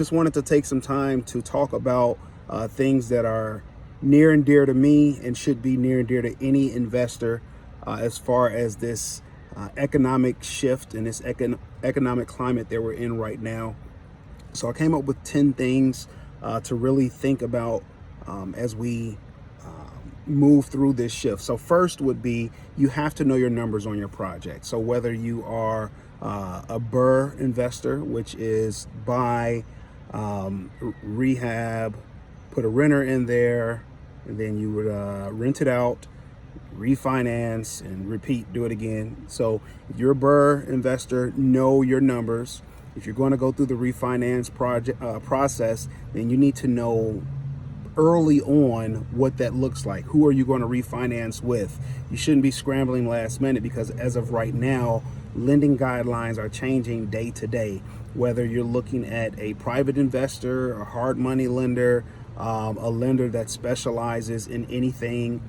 Just wanted to take some time to talk about things that are near and dear to me and should be near and dear to any investor as far as this economic shift and this economic climate that we're in right now. So I came up with 10 things to really think about as we move through this shift. So first would be, you have to know your numbers on your project. So whether you are a BRRRR investor, which is buy, rehab, put a renter in there, and then you would rent it out, refinance, and repeat, do it again. So if you're a BRRRR investor, know your numbers. If you're going to go through the refinance process, then you need to know early on what that looks like. Who are you going to refinance with? You shouldn't be scrambling last minute, because as of right now, lending guidelines are changing day to day. Whether you're looking at a private investor, a hard money lender, a lender that specializes in anything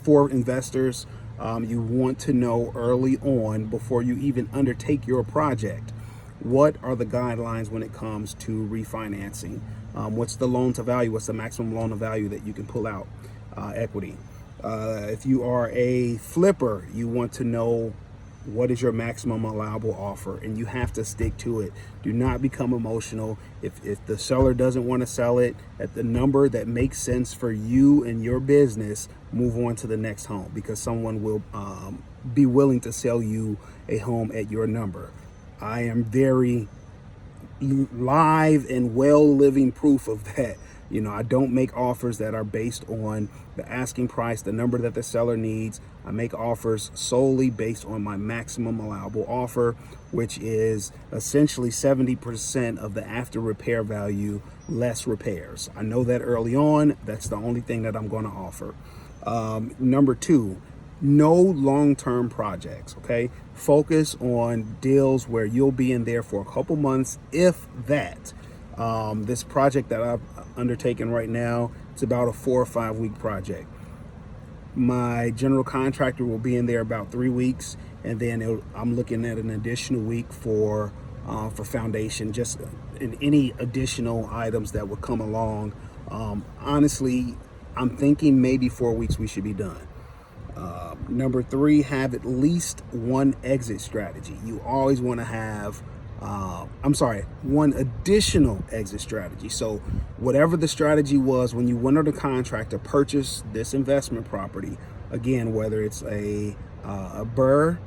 for investors, you want to know early on, before you even undertake your project, what are the guidelines when it comes to refinancing. What's the loan to value? What's the maximum loan to value that you can pull out equity? If you are a flipper, you want to know what is your maximum allowable offer, and you have to stick to it. Do not become emotional. If the seller doesn't want to sell it at the number that makes sense for you and your business, move on to the next home, because someone will be willing to sell you a home at your number. I am very live and well living proof of that. You know, I don't make offers that are based on the asking price, the number that the seller needs. I make offers solely based on my maximum allowable offer, which is essentially 70% of the after repair value less repairs. I know that early on. That's the only thing that I'm going to offer. Number two, no long-term projects, okay? Focus on deals where you'll be in there for a couple months, if that. This project that I've undertaken right now, it's about a 4 or 5 week project. My general contractor will be in there about 3 weeks, and then I'm looking at an additional week for foundation, just in any additional items that would come along. Honestly, I'm thinking maybe 4 weeks we should be done. Number three, have at least one exit strategy. You always want to have one additional exit strategy. So whatever the strategy was when you went under contract to purchase this investment property, again, whether it's a BRRRR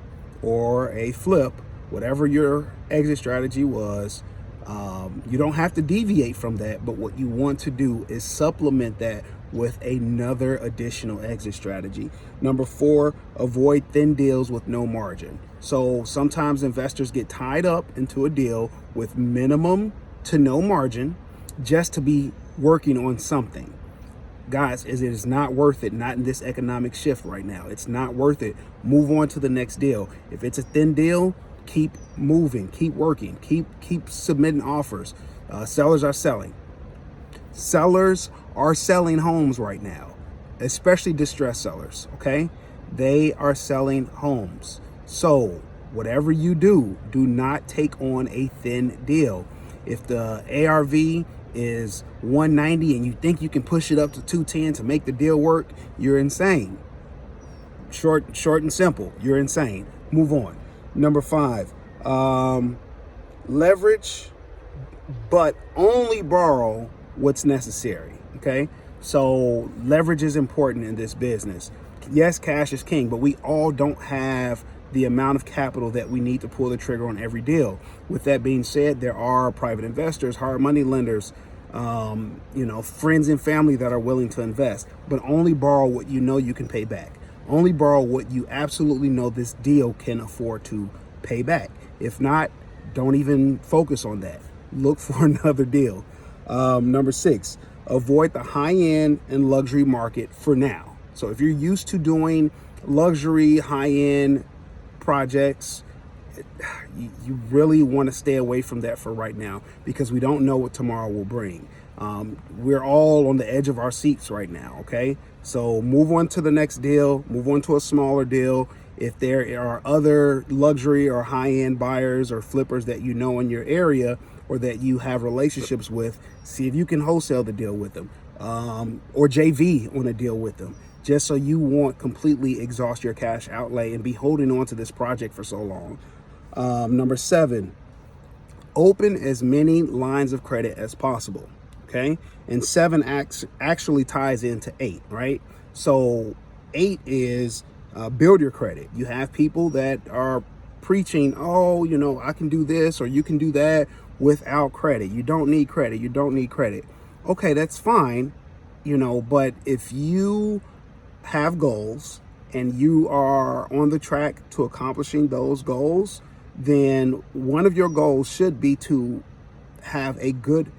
or a flip, whatever your exit strategy was, you don't have to deviate from that, but what you want to do is supplement that with another additional exit strategy. Number four, avoid thin deals with no margin. So sometimes investors get tied up into a deal with minimum to no margin just to be working on something. Guys, it is not worth it. Not in this economic shift right now. It's not worth it. Move on to the next deal. If it's a thin deal, keep moving, keep working, keep submitting offers. Sellers are selling. Sellers are selling homes right now, especially distressed sellers, okay? They are selling homes. So whatever you do, do not take on a thin deal. If the ARV is 190 and you think you can push it up to 210 to make the deal work, you're insane. Short and simple, you're insane. Move on. Number five, leverage, but only borrow what's necessary, okay? So leverage is important in this business. Yes, cash is king, but we all don't have the amount of capital that we need to pull the trigger on every deal. With that being said, there are private investors, hard money lenders, friends and family that are willing to invest, but only borrow what you know you can pay back. Only borrow what you absolutely know this deal can afford to pay back. If not, don't even focus on that. Look for another deal. Number six, avoid the high-end and luxury market for now. So if you're used to doing luxury, high-end projects, you really want to stay away from that for right now, because we don't know what tomorrow will bring. We're all on the edge of our seats right now, okay? So move on to the next deal, move on to a smaller deal. If there are other luxury or high-end buyers or flippers that you know in your area, or that you have relationships with, see if you can wholesale the deal with them, or JV on a deal with them, just so you won't completely exhaust your cash outlay and be holding on to this project for so long. Number 7, open as many lines of credit as possible. Okay, and 7 actually ties into 8, right? So 8 is build your credit. You have people that are preaching, oh, you know, I can do this or you can do that without credit. You don't need credit. You don't need credit. Okay, that's fine, you know, but if you have goals and you are on the track to accomplishing those goals, then one of your goals should be to have a good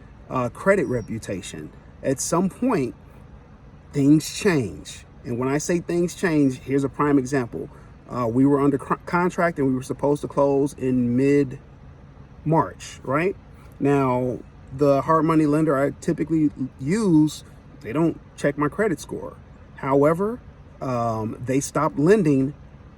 credit reputation. At some point, things change. And when I say things change, here's a prime example. We were under contract and we were supposed to close in mid-March, right? Now, the hard money lender I typically use, they don't check my credit score. However, they stopped lending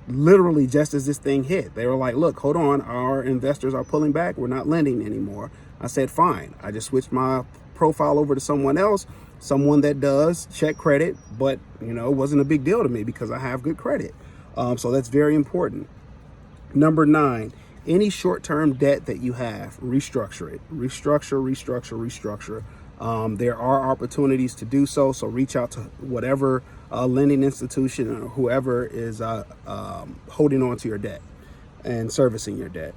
literally just as this thing hit. They were like, look, hold on, our investors are pulling back. We're not lending anymore. I said, fine. I just switched my profile over to someone else, someone that does check credit, but you know, it wasn't a big deal to me because I have good credit. So that's very important. Number 9, any short-term debt that you have, restructure it. Restructure. There are opportunities to do so. So reach out to whatever lending institution or whoever is holding on to your debt and servicing your debt.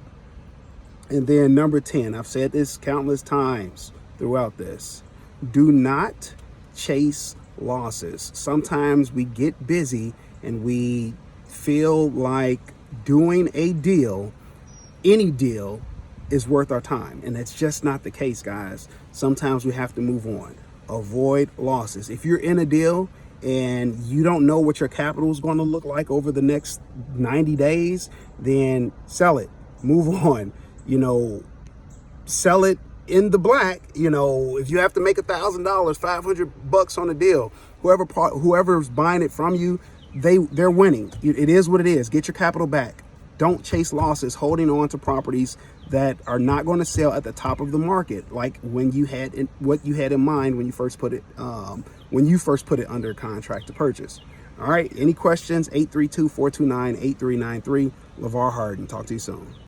And then number 10, I've said this countless times throughout this, do not chase losses. Sometimes we get busy and we feel like doing a deal, any deal, is worth our time. And that's just not the case, guys. Sometimes we have to move on. Avoid losses. If you're in a deal and you don't know what your capital is going to look like over the next 90 days, then sell it. Move on. You know, sell it in the black. You know, if you have to make $1,000, $500 on a deal, whoever's buying it from you, they're winning. It is what it is. Get your capital back. Don't chase losses holding on to properties that are not going to sell at the top of the market, like when you had what you had in mind when you first put it under contract to purchase. All right. Any questions? 832-429-8393. Lavar Harden. Talk to you soon.